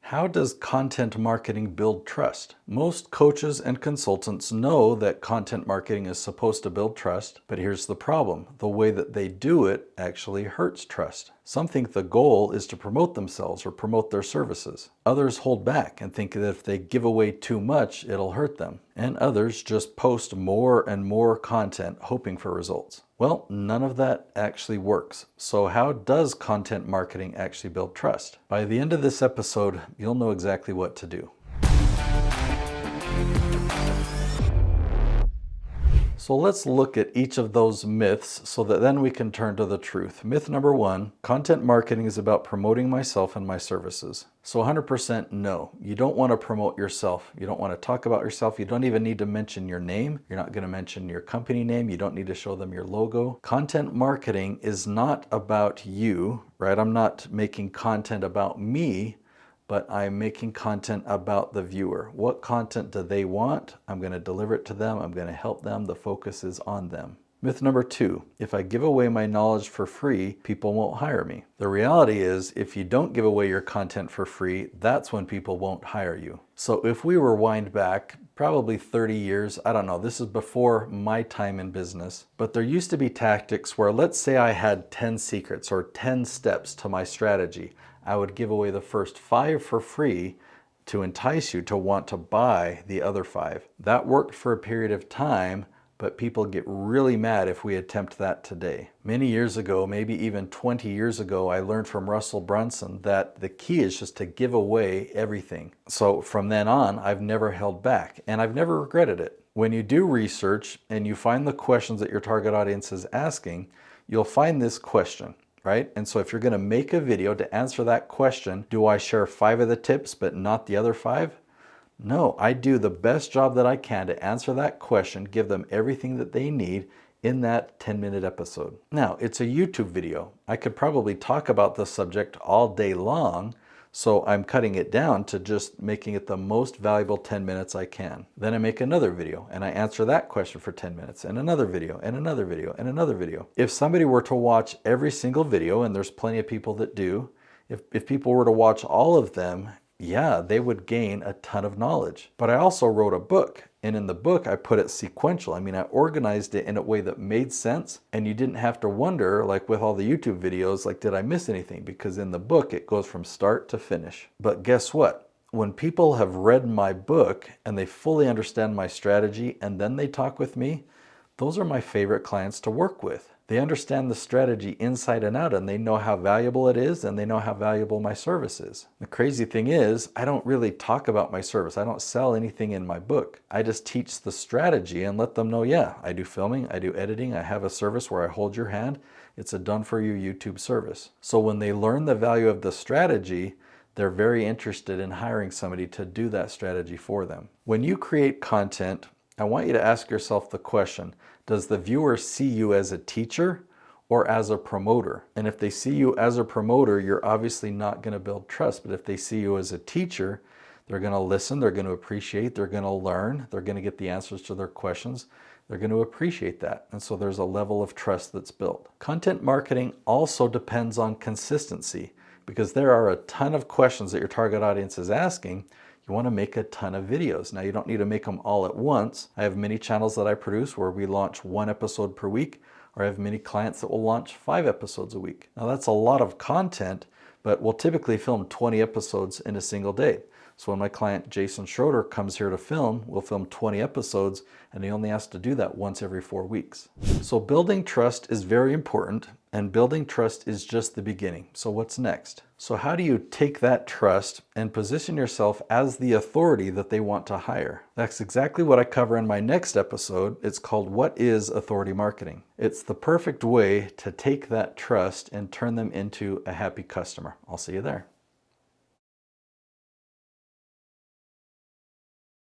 How does content marketing build trust? Most coaches and consultants know that content marketing is supposed to build trust, but here's the problem. The way that they do it actually hurts trust. Some think the goal is to promote themselves or promote their services. Others hold back and think that if they give away too much, it'll hurt them. And others just post more and more content hoping for results. Well, none of that actually works. So how does content marketing actually build trust? By the end of this episode, you'll know exactly what to do. So let's look at each of those myths so that then we can turn to the truth. Myth number one, content marketing is about promoting myself and my services. So 100% no, you don't want to promote yourself. You don't want to talk about yourself. You don't even need to mention your name. You're not going to mention your company name. You don't need to show them your logo. Content marketing is not about you, right? I'm not making content about me, but I'm making content about the viewer. What content do they want? I'm going to deliver it to them. I'm going to help them. The focus is on them. Myth number two, if I give away my knowledge for free, people won't hire me. The reality is, if you don't give away your content for free, that's when people won't hire you. So if we rewind back, probably 30 years, I don't know, this is before my time in business, but there used to be tactics where, let's say I had 10 secrets or 10 steps to my strategy. I would give away the first 5 for free to entice you to want to buy the other 5. That worked for a period of time, but people get really mad if we attempt that today. Many years ago, maybe even 20 years ago, I learned from Russell Brunson that the key is just to give away everything. So from then on, I've never held back, and I've never regretted it. When you do research and you find the questions that your target audience is asking, you'll find this question. Right? And so if you're going to make a video to answer that question, do I share 5 of the tips but not the other 5? No, I do the best job that I can to answer that question, give them everything that they need in that 10-minute episode. Now, it's a YouTube video. I could probably talk about the subject all day long, so I'm cutting it down to just making it the most valuable 10 minutes I can. Then I make another video and I answer that question for 10 minutes, and another video and another video and another video. If somebody were to watch every single video, and there's plenty of people that do, if people were to watch all of them, yeah, they would gain a ton of knowledge. But I also wrote a book, and in the book I put it sequential. I mean, I organized it in a way that made sense, and you didn't have to wonder, like with all the YouTube videos, like, did I miss anything? Because in the book it goes from start to finish. But guess what? When people have read my book and they fully understand my strategy and then they talk with me, those are my favorite clients to work with. They understand the strategy inside and out, and they know how valuable it is, and they know how valuable my service is. The crazy thing is, I don't really talk about my service. I don't sell anything in my book. I just teach the strategy and let them know, yeah, I do filming, I do editing, I have a service where I hold your hand. It's a done-for-you YouTube service. So when they learn the value of the strategy, they're very interested in hiring somebody to do that strategy for them. When you create content, I want you to ask yourself the question, does the viewer see you as a teacher or as a promoter? And if they see you as a promoter, you're obviously not going to build trust. But if they see you as a teacher, they're going to listen, they're going to appreciate, they're going to learn, they're going to get the answers to their questions. They're going to appreciate that. And so there's a level of trust that's built. Content marketing also depends on consistency, because there are a ton of questions that your target audience is asking. You want to make a ton of videos. Now, you don't need to make them all at once. I have many channels that I produce where we launch 1 episode per week, or I have many clients that will launch 5 episodes a week. Now, that's a lot of content, but we'll typically film 20 episodes in a single day. So when my client Jason Schroeder comes here to film, we'll film 20 episodes, and he only has to do that once every 4 weeks. So building trust is very important, and building trust is just the beginning. So what's next? So how do you take that trust and position yourself as the authority that they want to hire? That's exactly what I cover in my next episode. It's called What is Authority Marketing? It's the perfect way to take that trust and turn them into a happy customer. I'll see you there.